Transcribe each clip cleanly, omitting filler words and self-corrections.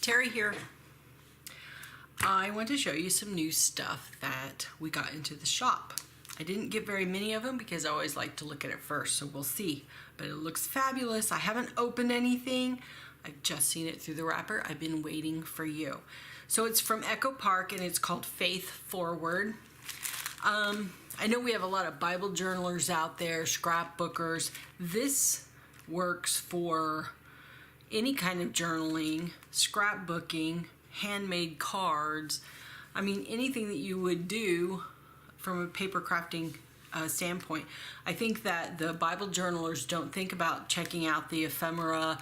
Terry here. I want to show you some new stuff that we got into the shop. I didn't get very many of them because I always like to look at it first, so we'll see. But it looks fabulous. I haven't opened anything. I've just seen it through the wrapper. I've been waiting for you. So it's from Echo Park and it's called Faith Forward. I know we have a lot of Bible journalers out there, scrapbookers. This works for any kind of journaling, scrapbooking, handmade cards. I mean, anything that you would do from a paper crafting standpoint. I think that the Bible journalers don't think about checking out the ephemera,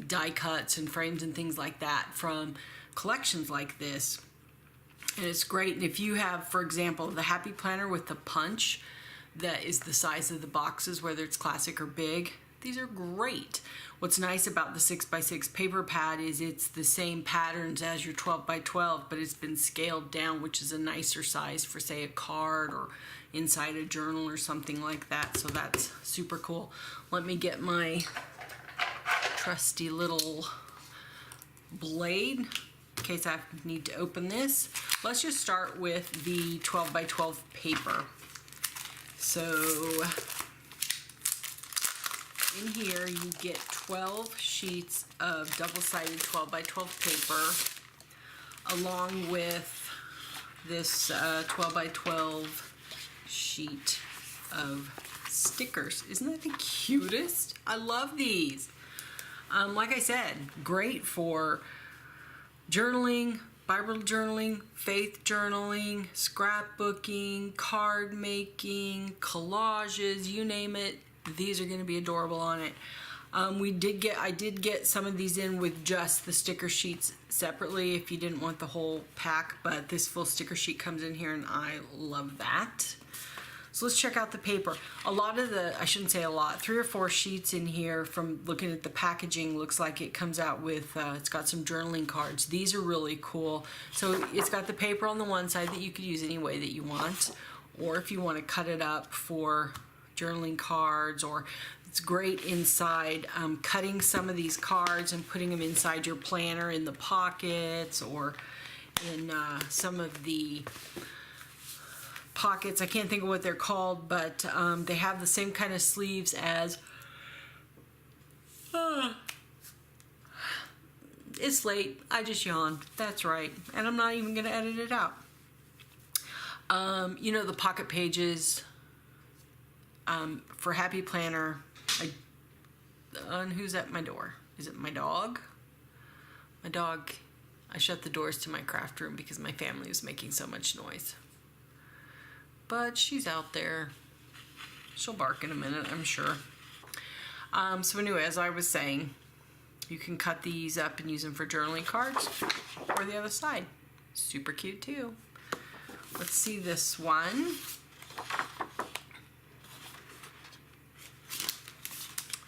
die cuts and frames and things like that from collections like this. And it's great. And if you have, for example, the Happy Planner with the punch that is the size of the boxes, whether it's classic or big, these are great. What's nice about the 6x6 paper pad is it's the same patterns as your 12x12, but it's been scaled down, which is a nicer size for, say, a card or inside a journal or something like that. So that's super cool. Let me get my trusty little blade in case I need to open this. Let's just start with the 12x12 paper. So in here you get 12 sheets of double-sided 12x12 paper along with this 12x12 sheet of stickers. Isn't that the cutest? I love these. Like I said, great for journaling, Bible journaling, faith journaling, scrapbooking, card making, collages, you name it. These are going to be adorable on it. I did get some of these in with just the sticker sheets separately if you didn't want the whole pack, but this full sticker sheet comes in here and I love that. So let's check out the paper. A lot of the, I shouldn't say a lot, 3 or 4 sheets in here from looking at the packaging looks like it comes out with, it's got some journaling cards. These are really cool. So it's got the paper on the one side that you could use any way that you want, or if you want to cut it up for journaling cards, or it's great inside cutting some of these cards and putting them inside your planner in the pockets or in some of the pockets. I can't think of what they're called, but they have the same kind of sleeves as it's late, I just yawned, that's right, and I'm not even gonna edit it out. You know, the pocket pages for Happy Planner. And who's at my door? Is it my dog? My dog. I shut the doors to my craft room because my family was making so much noise. But she's out there. She'll bark in a minute, I'm sure. So anyway, as I was saying, you can cut these up and use them for journaling cards or the other side. Super cute too. Let's see this one.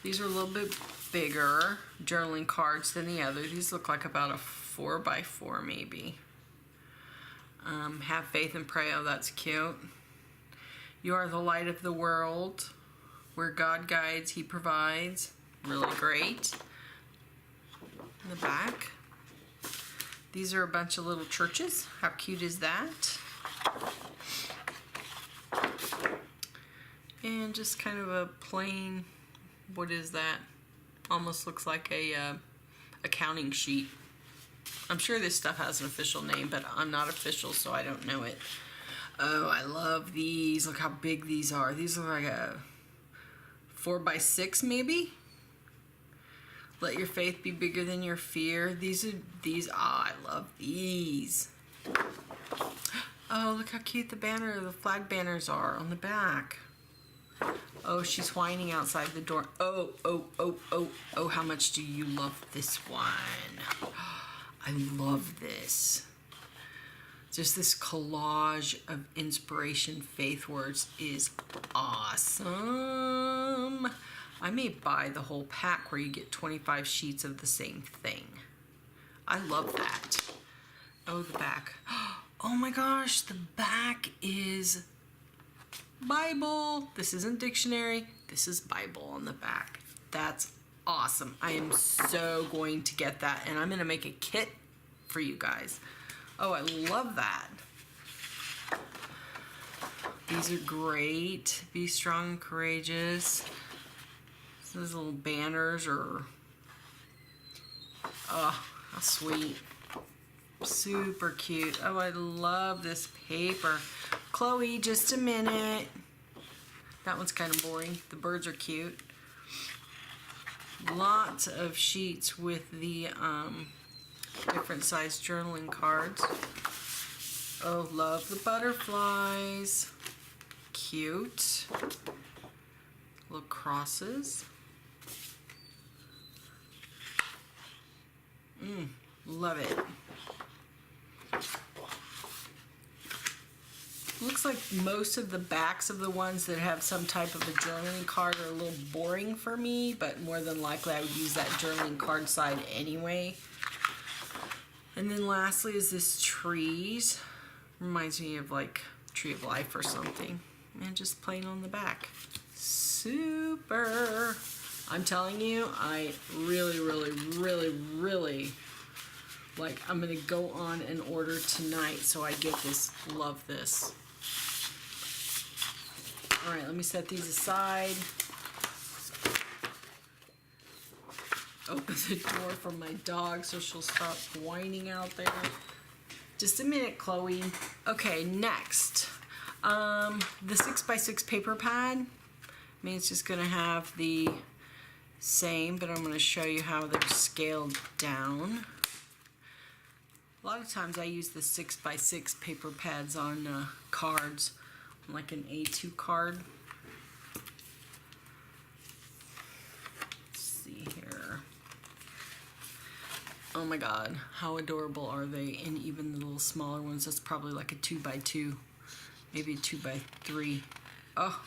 These are a little bit bigger journaling cards than the other. These look like about a 4x4 maybe. Have faith and pray. Oh, that's cute. You are the light of the world. Where God guides, He provides. Really great. In the back. These are a bunch of little churches. How cute is that? And just kind of a plain, what is that? Almost looks like a accounting sheet. I'm sure this stuff has an official name, but I'm not official, so I don't know it. Oh, I love these. Look how big these are. These look like a 4x6 maybe? Let your faith be bigger than your fear. I love these. Oh, look how cute the flag banners are on the back. Oh, she's whining outside the door. Oh, how much do you love this one? I love this. Just this collage of inspiration faith words is awesome. I may buy the whole pack where you get 25 sheets of the same thing. I love that. Oh, the back. Oh my gosh, the back is Bible. This isn't dictionary. This is Bible on the back. That's awesome. I am so going to get that, and I'm going to make a kit for you guys. Oh, I love that. These are great. Be strong and courageous. These little banners are, oh, how sweet. Super cute. Oh, I love this paper. Chloe, just a minute. That one's kind of boring. The birds are cute. Lots of sheets with the different size journaling cards. Oh, love the butterflies. Cute. Little crosses. Love it. Looks like most of the backs of the ones that have some type of a journaling card are a little boring for me, but more than likely I would use that journaling card side anyway. And then lastly is this trees. Reminds me of like Tree of Life or something. And just plain on the back. Super. I'm telling you, I really, like, I'm gonna go on and order tonight so I get this. Love this. All right, let me set these aside. Open the door for my dog so she'll stop whining out there. Just a minute, Chloe. Okay, next. The 6x6 paper pad. I mean, it's just gonna have the same, but I'm gonna show you how they're scaled down. A lot of times I use the 6x6 paper pads on cards, like an A2 card. Let's see here. Oh my god, how adorable are they? And even the little smaller ones, that's probably like a 2x2, maybe a 2x3. Oh,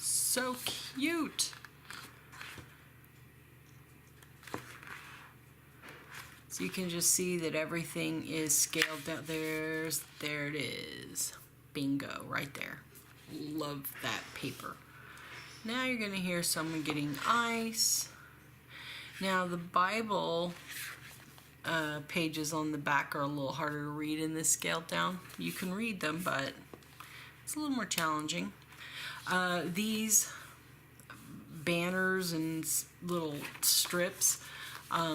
so cute. So you can just see that everything is scaled down. There it is. Bingo, right there. Love that paper. Now you're gonna hear someone getting ice. Now the Bible pages on the back are a little harder to read in this scaled down. You can read them, but it's a little more challenging. These banners and little strips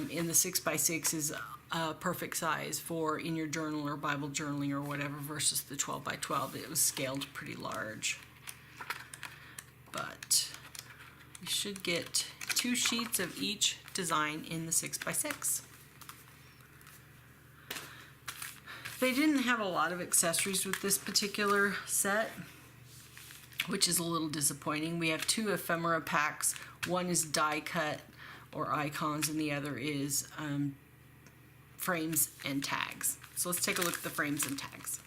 in the 6x6 is a perfect size for in your journal or Bible journaling or whatever versus the 12x12. It was scaled pretty large. But you should get 2 sheets of each design in the 6x6. They didn't have a lot of accessories with this particular set, which is a little disappointing. We have 2 ephemera packs. One is die cut or icons, and the other is frames and tags. So let's take a look at the frames and tags.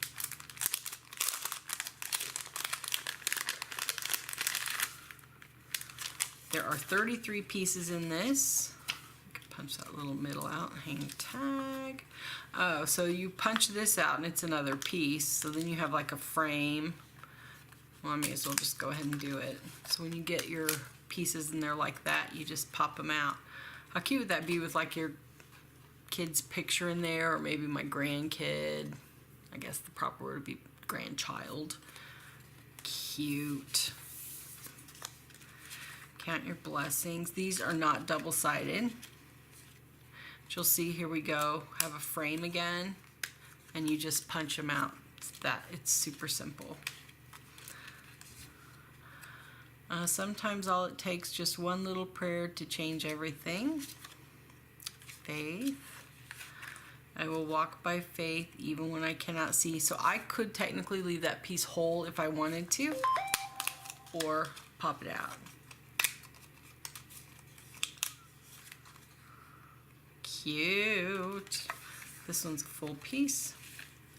There are 33 pieces in this. You can punch that little middle out, hang tag. Oh, so you punch this out and it's another piece. So then you have like a frame. Well, I may as well just go ahead and do it. So when you get your pieces in there like that, you just pop them out. How cute would that be with like your kid's picture in there, or maybe my grandkid? I guess the proper word would be grandchild. Cute. Count your blessings. These are not double-sided. But you'll see, here we go, have a frame again, and you just punch them out. It's super simple. Sometimes all it takes just one little prayer to change everything. Faith. I will walk by faith even when I cannot see. So I could technically leave that piece whole if I wanted to, or pop it out. Cute. This one's a full piece.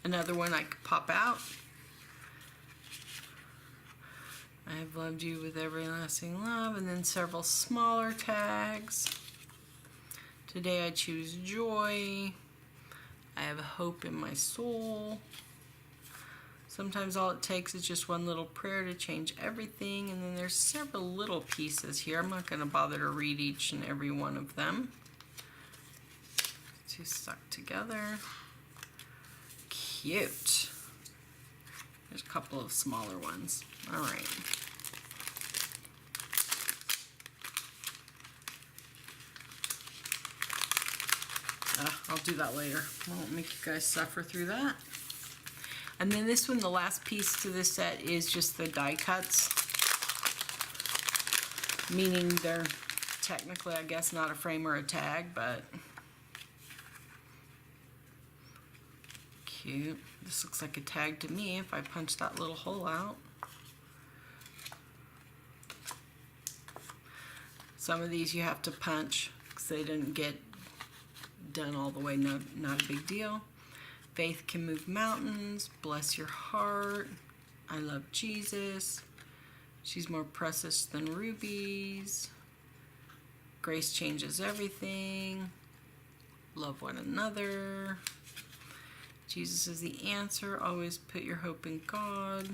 Another one I could pop out. I have loved you with everlasting love, and then several smaller tags. Today I choose joy. I have hope in my soul. Sometimes all it takes is just one little prayer to change everything, and then there's several little pieces here. I'm not going to bother to read each and every one of them. Two stuck together. cute. There's a couple of smaller ones. All right. I'll do that later. I won't make you guys suffer through that. And then this one, the last piece to this set is just the die cuts, meaning they're technically, I guess, not a frame or a tag, but cute. This looks like a tag to me if I punch that little hole out. Some of these you have to punch because they didn't get done all the way, not a big deal. Faith can move mountains, bless your heart, I love Jesus, she's more precious than rubies, grace changes everything, love one another, Jesus is the answer, always put your hope in God,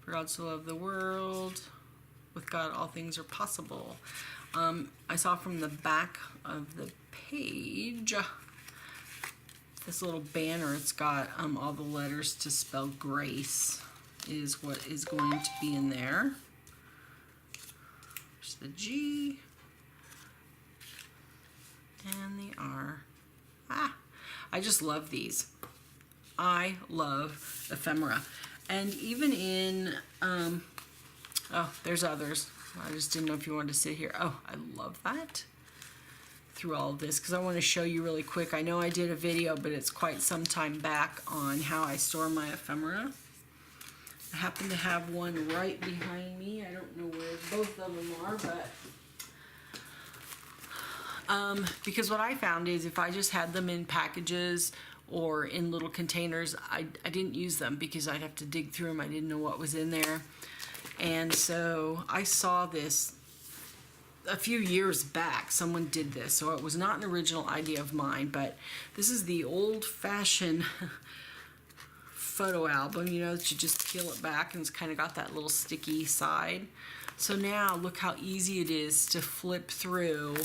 for God so loved the world, with God all things are possible. I saw from the back of the page this little banner. It's got all the letters to spell grace is what is going to be in there. There's the G and the R. I just love these. I love ephemera. And even in oh, there's others. I just didn't know if you wanted to sit here. Oh, I love that. Through all of this, because I want to show you really quick. I know I did a video, but it's quite some time back on how I store my ephemera. I happen to have one right behind me. I don't know where both of them are, but because what I found is if I just had them in packages or in little containers, I didn't use them because I'd have to dig through them. I didn't know what was in there. And so I saw this a few years back. Someone did this, so it was not an original idea of mine, but this is the old-fashioned photo album, you know, that you just peel it back and it's kind of got that little sticky side. So now look how easy it is to flip through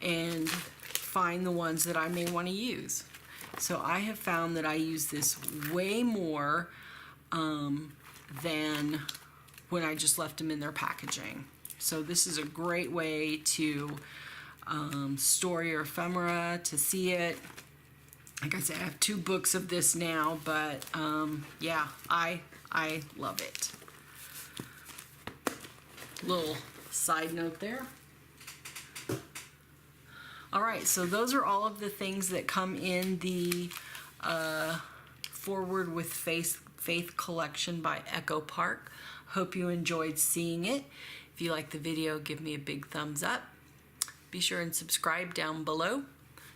and find the ones that I may want to use. So I have found that I use this way more than when I just left them in their packaging. So this is a great way to store your ephemera, to see it. Like I said, I have 2 books of this now, but yeah, I love it. Little side note there. All right, so those are all of the things that come in the Forward with Faith collection by Echo Park. Hope you enjoyed seeing it. If you like the video, give me a big thumbs up. Be sure and subscribe down below.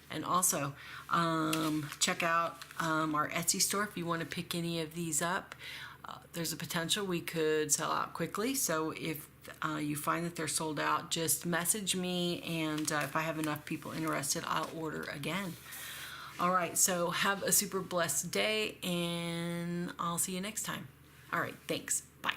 And also, check out our Etsy store if you want to pick any of these up. There's a potential we could sell out quickly. So if you find that they're sold out, just message me. And if I have enough people interested, I'll order again. All right, so have a super blessed day. And I'll see you next time. All right, thanks. Bye.